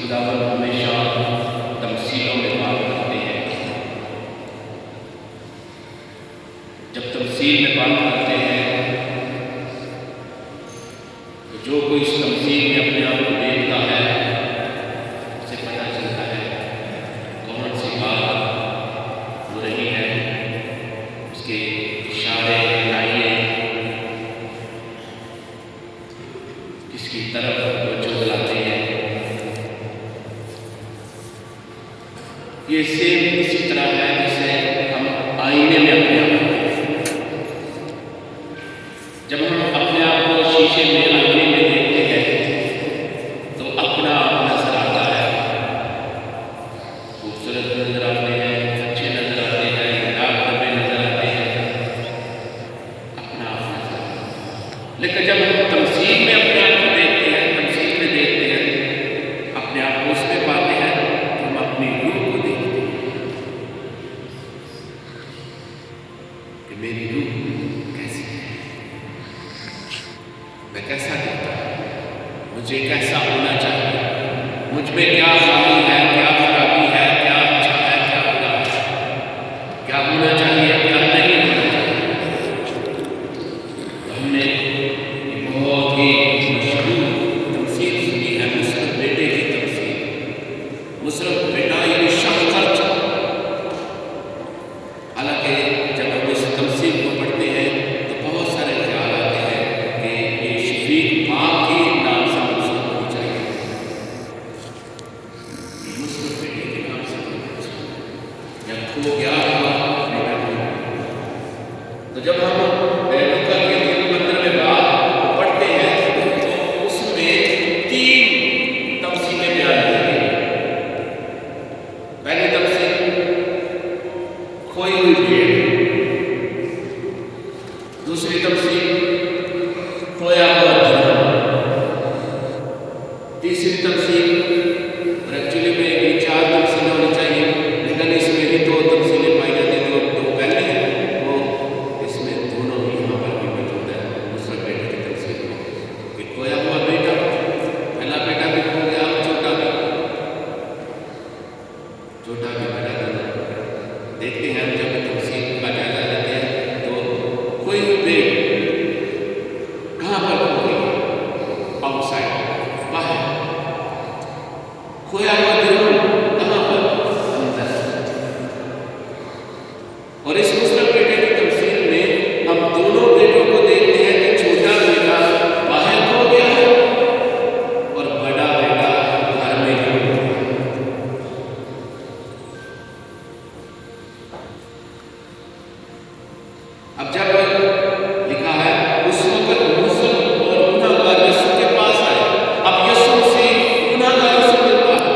خداوند ہمیشہ تمثیلوں میں بات کرتے ہیں۔ جب تمثیل میں بات کرتے ہیں تو جو کوئی اس تمثیل میں اپنے آپ کو دیکھتا ہے اسے پتہ چلتا ہے کون سی بات ہو رہی ہے، اس کے اشارے لائیں کس کی طرف توجہ دلاتے ہیں۔ یہ سیم اسی طرح ہے جیسے ہم آئینے میں اپنے آپ کو دیکھتے ہیں۔ جب ہم اپنے آپ کو شیشے میں آئینے میں دیکھتے ہیں تو اپنا آپ نظر آتا ہے، خوبصورت نظر آتے ہیں، اچھے نظر آتے ہیں، داغ دھبے نظر آتے ہیں، اپنا آپ نظر آتا ہے۔ لیکن جب ہم تمثیل میں اپنے آپ کو دیکھتے ہیں، تمثیل میں دیکھتے ہیں، اپنے آپ کو اس میں پاتے ہیں تو ہم اپنی روح کو دیکھتے ہیں کہ میری روح کیسی ہے، میں کیسا دکھتا ہوں، مجھے کیسا ہونا چاہیے، مجھ میں کیا خامی ہے، کیا خرابی ہے، کیا اچھا ہے، کیا برا ہے، کیا ہونا چاہیے، کیا نہیں ہونا چاہیے۔ تو ہم نے ایک بہت ہی مشہور تمثیل سنی ہے، مصرف بیٹے کی تمثیل۔ مصرف بیٹا یعنی شفقت۔ حالانکہ جب ہم اس تمثیل کو پڑھتے ہیں تو بہت سارے خیال آتے ہیں کہ یہ شفیق باپ کے نام سے منسوب ہونی چاہیے، مصرف بیٹے کے نام سے ہونی چاہیے، یا کھو گیا ہوا بیٹا ہو۔ تو جب ہم لوکا کے 15ویں باب کو پڑھتے ہیں تو اس میں 3 تمثیلیں بیان کی گئی ہیں۔ پہلی تمثیل کھوئی ہوئی بھیڑ، دوسری تمثیل کھویا ہوا درہم، تیسری تمثیل، اور ایکچولی میں یہ 4 تمثیلیں ہونی چاہیے لیکن اس میں بھی 2 تمثیلیں پائی جاتی ہیں۔ جو 2 پہلے ہیں وہ اس میں دونوں ہی یہاں پر بھی موجود ہے مصرف بیٹے کی تمثیل میں، کہ کھویا ہوا بیٹا، پہلا بیٹا بھی کھو گیا اور چھوٹا بھی بڑا دونوں۔ دیکھتے ہیں جب تمثیل کا جائزہ لیتے ہیں تو کھوئی ہوئی بھیڑ کہاں پر کھو گئی؟ آؤٹ سائڈ، باہر۔ کھویا ہوا درہم کہاں پر؟ اندر۔ اور اس مصرف بیٹے کی تمثیل میں ہم دونوں بیٹوں کو دیکھتے ہیں کہ چھوٹا بیٹا باہر کھو گیا ہے اور بڑا بیٹا گھر میں کھو گیا ہے۔ اب جب لکھا ہے اس وقت مسلم اور گناہگار یسوع کے پاس آئے، اب یسوع سے گناہگاروں سے ملتا ہے،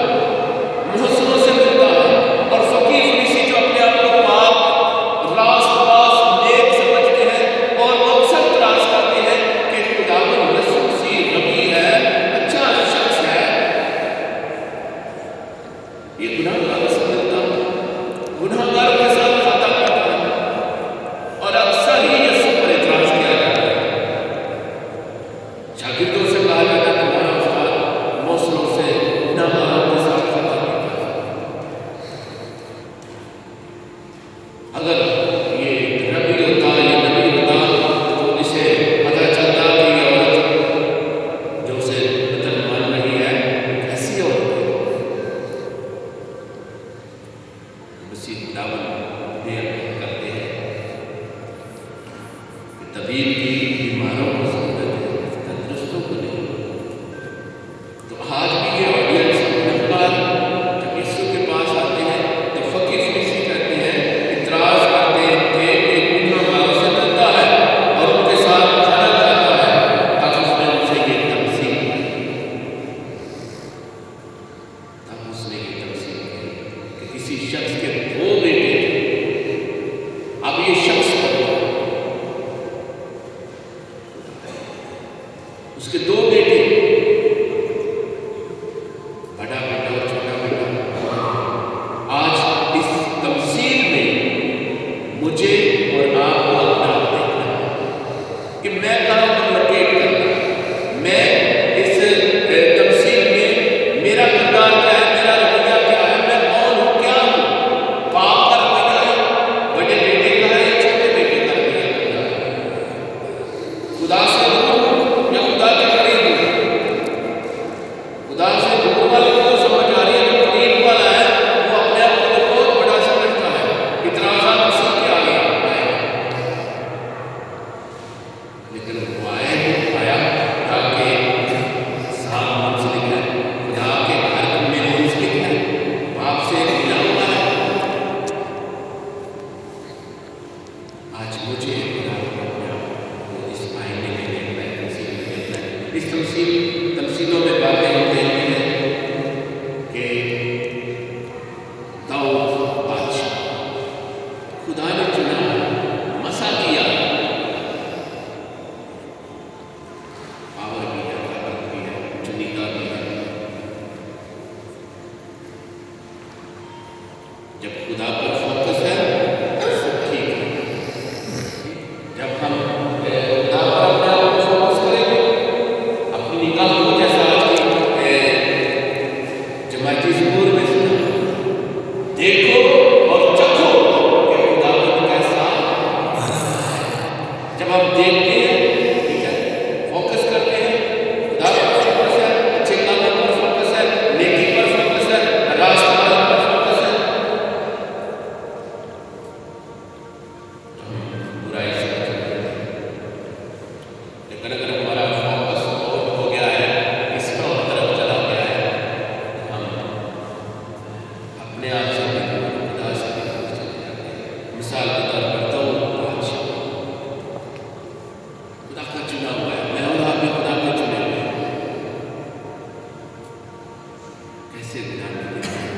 ایسے گناہ نہیں کرنا۔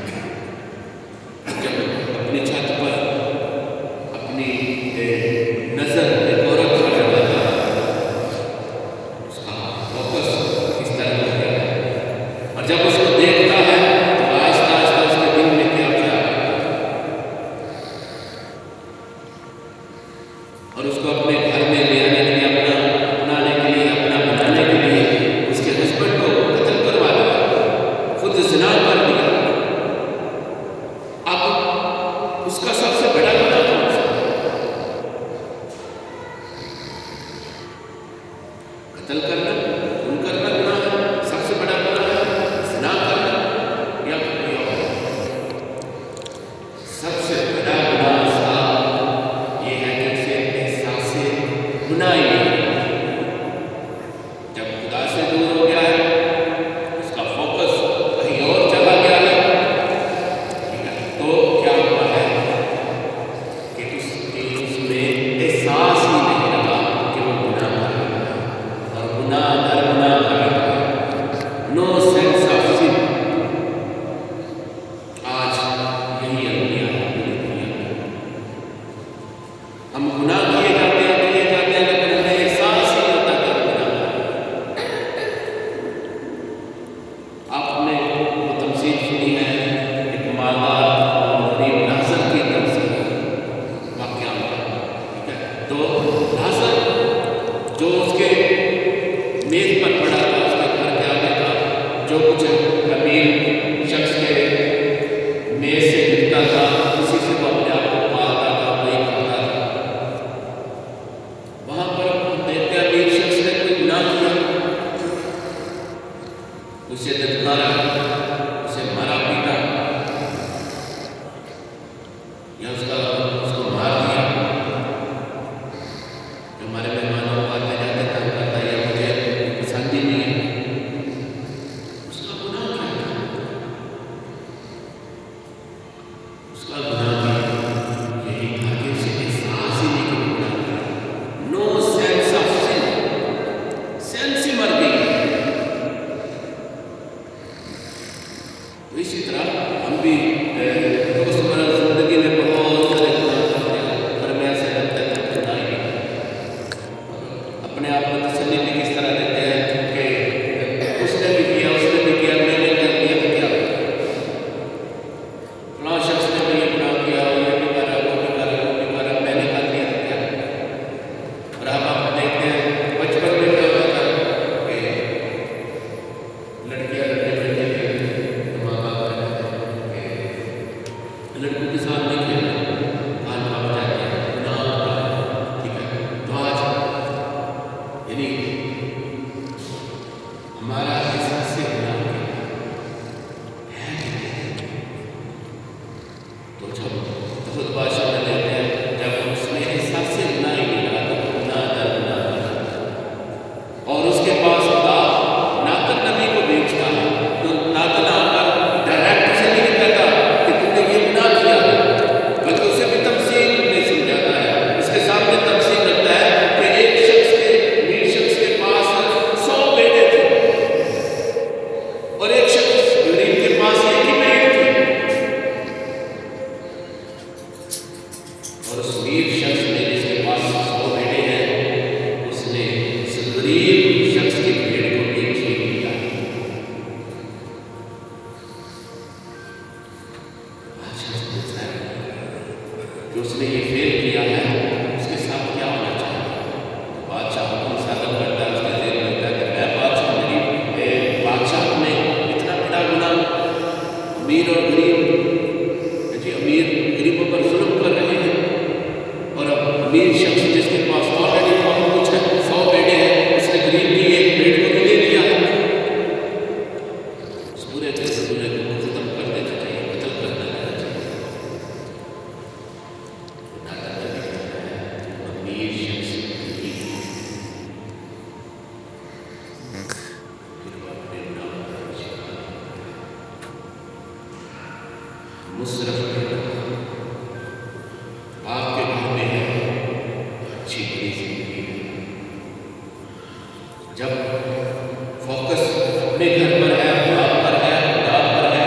جب اپنی چھت پر اپنی نظر ایک عورت پر جاتا ہے، اس کا فوکس کس طرح ہو گیا ہے، اور جب اس کو دیکھتا ہے تو آہستہ آہستہ اس کے دل میں کیا کیا اور اس کو اپنے گھر میں لے آنے کے لیے اپنانے کے لیے اپنا بنانے کے لیے اس کے ہسبینڈ کو قتل کروا دیا، خود زنا کر دیا۔ اب اس کا سب سے بڑا گناہ کون سا؟ قتل کرنا، خون کرنا گناہ ہے، سب سے بڑا گناہ ہے زنا کرنا یا کوئی اور؟ سب سے بڑا گناہ اس کا یہ ہے کہ اسے احساس گناہ ہی نہیں۔ جب خدا سے دور ہو گیا ہے، اس کا فوکس کہیں اور چلا گیا ہے، تو کیا ہوا ہے کہ اس میں احساس ہی نہیں رہا کہ وہ گناہ کر رہا ہے، اور گناہ در گناہ کر رہا ہے۔ نو سینس آف سن۔ آج یہی المیہ ہے پوری دنیا میں۔ ہم گناہ کیے جاتے ہیں لیکن ہمیں احساس ہی نہیں ہوتا کہ ہم گناہ کر رہے ہیں۔ آپ نے وہ تمثیل سنی ہے ایک مالدار اور غریب ناظر کی تمثیل واقعہ میں، ٹھیک ہے؟ تو ناظر جو اس کے میز پر پڑا تھا، اس کے گھر کے آگے کا جو کچھ امیر شخص کے میز سے ملتا تھا، اسی سے وہ اپنے آپ کو پالتا تھا، وہی کھاتا تھا۔ وہاں پر ہم دیکھتے ہیں امیر شخص نے کوئی گناہ کیا، اسے دھتکارا، اسے مارا پیٹا، یا اس کو مار دیا۔ جو ہمارے مہمانوں کو آتے جاتے تھا، کہتا ہے یہ مجھے پسند ہی نہیں ہے۔ اس کا گناہ کیا تھا؟ اس کا گناہ یہی تھا کہ اسے احساس ہی نہیں کہ وہ گناہ کر رہا ہے۔ نو سینس آف سن، سینس ہی مر گئی۔ تو اسی طرح ہم بھی روزمرہ زندگی میں بہت سارے گناہ کرتے ہیں، پر میں ایسے لگتا ہے کہ گناہ ہی نہیں کرتے۔ اپنے آپ کو تسلی بھی کس طرح دیتے ہیں کہ اس نے بھی کیا، اس نے بھی کیا، میں نے کر دیا تو کیا؟ فلاں شخص نے بھی یہ گناہ کیا، یہ بھی کرا، وہ بھی کرا، وہ بھی کرا، میں نے کر دیا تو کیا؟ اور آپ دیکھتے ہیں بچپن میں کیا ہوتا تھا کہ لڑکیاں لڑکے بچے کے ماں باپ کہتے ہیں کہ لڑکوں کے ساتھ نہیں کھیلنا، کان کاٹ جاتے ہیں، گناہ ہوتا ہے، ٹھیک ہے؟ تو آج یعنی ہمارا احساس سے گناہ ہے کہ نہیں؟ تو جب خود بادشاہ میں دیکھتے ہیں، جب اس میں احساس سے گناہ ہی نہیں رہا تو گناہ در گناہ کر رہا ہے، اور اس کے پاس خدا ناطق نبی کو بھیجتا ہے، تو ناطق آ کر ڈائریکٹ اسے نہیں کہتا کہ تم نے یہ گناہ کیا ہے، بلکہ اسے بھی تمثیل میں سمجھاتا ہے، اس کے سامنے تمثیل رکھتا ہے کہ ایک شخص کے امیر شخص کے پاس 100 بیٹے تھے، اور ایک شخص غریب کے پاس ایک ہی بیٹی تھی، اور اس امیر شخص نے جس کے پاس 100 بیٹے ہیں، اس نے اس غریب شخص کے بھیڑ کو بھی چھین لیا۔ بادشاہ سمجھتا ہے کہ اس نے یہ فیل کیا ہے، اس کے ساتھ کیا ہونا چاہیے۔ بادشاہ حکم صادر کرتا ہے، اس کے ذہن میں ہوتا ہے کہ میں بادشاہ نے اتنا بڑا گناہ، امیر اور غریب، امیر غریبوں پر ظلم کر رہے ہیں، اور اب امیر شخص جس کے پاس آلریڈی بہت کچھ ہے، 100 بیٹے ہیں، اس نے غریب کی ایک بیٹے کو بھی لے لیا ہے۔ اس پورے تصورے کو ختم کر دینا چاہیے، قتل کر دینا چاہیے۔ خدا کا کہتا ہے امیر شخص مصرف آپ کے گھر میں ہے، اچھی بڑی زندگی ہے۔ جب فوکس اپنے گھر پر ہے، باپ پر ہے، خدا پر ہے،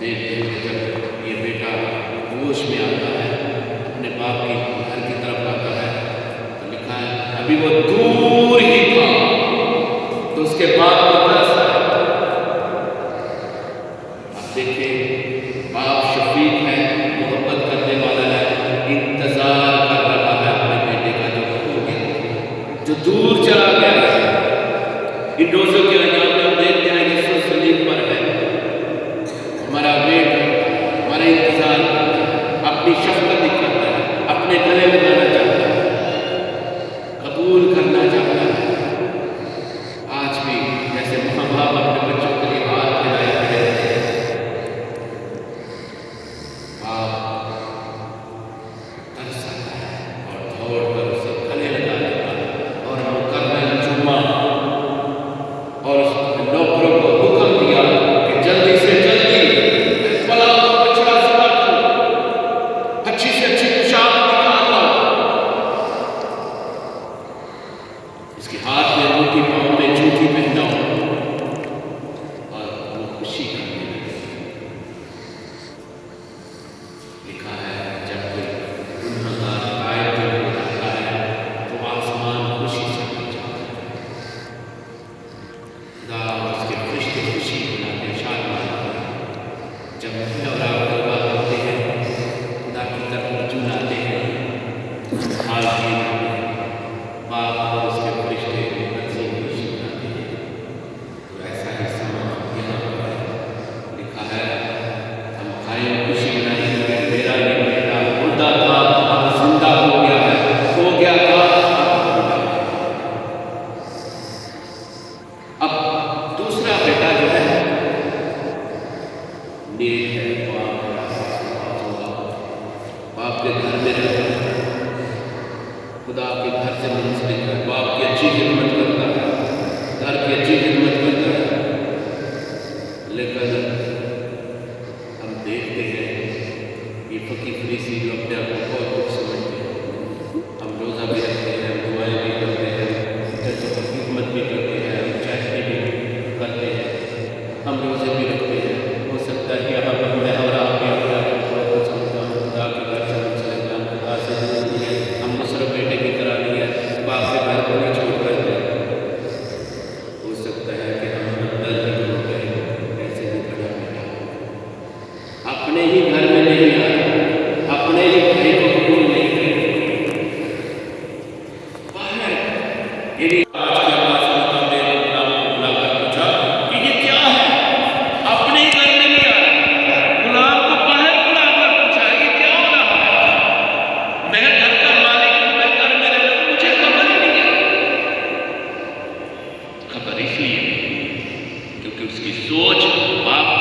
دیکھتے ہیں کہ جب یہ بیٹا ہوش میں آتا ہے اپنے باپ کی گھر کی طرف آتا ہے تو لکھا ہے ابھی وہ دور ہی تھا تو اس کے باپ کو ترس آیا۔ آپ دیکھیں باپ شفیق ہے، محبت کرنے والا ہے، انتظار کر رہا ہے اپنے بیٹے کا جو کھو گیا، جو دور چلا گیا ہے۔ ان روزوں کے ایام میں ہم دیکھتے ہیں کہ یسوع صلیب پر ہے، ہمارا ویٹ کرتا ہے، ہمارا انتظار کرتا ہے، اپنی شفقت دکھاتا ہے، اپنے گلے لگانا چاہتا ہے، قبول کرنا چاہتا ہے۔ آج بھی جیسے ماں باپ اپنے بچوں کے لیے ہاتھ پھیلائے کھڑے رہتے ہیں، باپ ترس آتا ہے اور دوڑ کر اسے گلے لگا لیتا ہے اور مقرر چوما اور اس نوکروں کو حکم دیا کہ جلدی سے جلدی فلاں بچڑا ذبح کرو، اچھی سے اچھی پوشاک نکال لاؤ، اس کے ہاتھ میں انگوٹھی، پاؤں میں جوتی پہناؤ، اور وہ خوشی کرنے لگے۔ لکھا ہے جب کوئی گنہگار غائب ہو جاتا ہے تو آسمان خوشی سے بھر جاتا ہے، خدا اس کے فرشتے خوشی مناتے، شادمان ہوتے ہیں۔ جب ہم اور آپ توبہ کرتے ہیں، خدا کی طرف رجوع لاتے ہیں، حال کیے جاتے ہیں، باپ اور اس کے فرشتے عظیم خوشی مناتے ہیں۔ تو ایسا ہی سما یہاں پر ہے، لکھا ہے ہم قائم خوشی منائیں گے، میرا یہ بیٹا مردہ تھا اب زندہ ہو گیا ہے، کھو گیا تھا اب ملا ہے۔ اب دوسرا بیٹا جو ہے نیک ہے، پاک ہے، پاک ہوگا، باپ کے گھر میں رہتا ہے، خدا کے گھر سے منسلک ہے، باپ کی اچھی خدمت کرتا ہے، گھر کی اچھی خدمت کرتا ہے۔ لیکن ہم دیکھتے ہیں یہ فقیر فریسی جو اپنے آپ کو بہت کچھ سمجھتے ہیں، ہم روزہ بھی رکھتے ہیں، ہم دعائیں بھی کرتے ہیں، چرچوں کی خدمت بھی کرتے ہیں، ہم چاہتے بھی کرتے ہیں، ہم روزے بھی رکھتے ہیں۔ ہو سکتا ہے کہ یہاں پر میں اور آپ بھی اپنے آپ کو بہت کچھ سمجھتا ہوں، خدا کے گھر سے منسلک ہے، ہم خدا سے دور نہیں ہے، ہم مصرف بیٹے کی طرح نہیں ہے، باپ کے گھر کو نہیں چھوڑ کر دیں۔ ہو سکتا ہے کہ ہم اندر ہی ہو گئے ایسے بھی بڑا بیٹا اپنے ہی گھر میں نہیں آیا، اپنے ہی بھائی کو قبول نہیں کرے، باہر یعنی آج کے بعد سلطان نے غلام کو بلا کر پوچھا کہ یہ کیا ہے؟ اپنے ہی گھر میں نہیں آیا، غلام کو باہر بلا کر پوچھا یہ کیا ہو رہا ہے؟ میں گھر کا مالک ہوں، میں گھر میں رہتا ہوں، مجھے خبر ہی نہیں ہے۔ خبر اس لیے کیونکہ اس کی سوچ باپ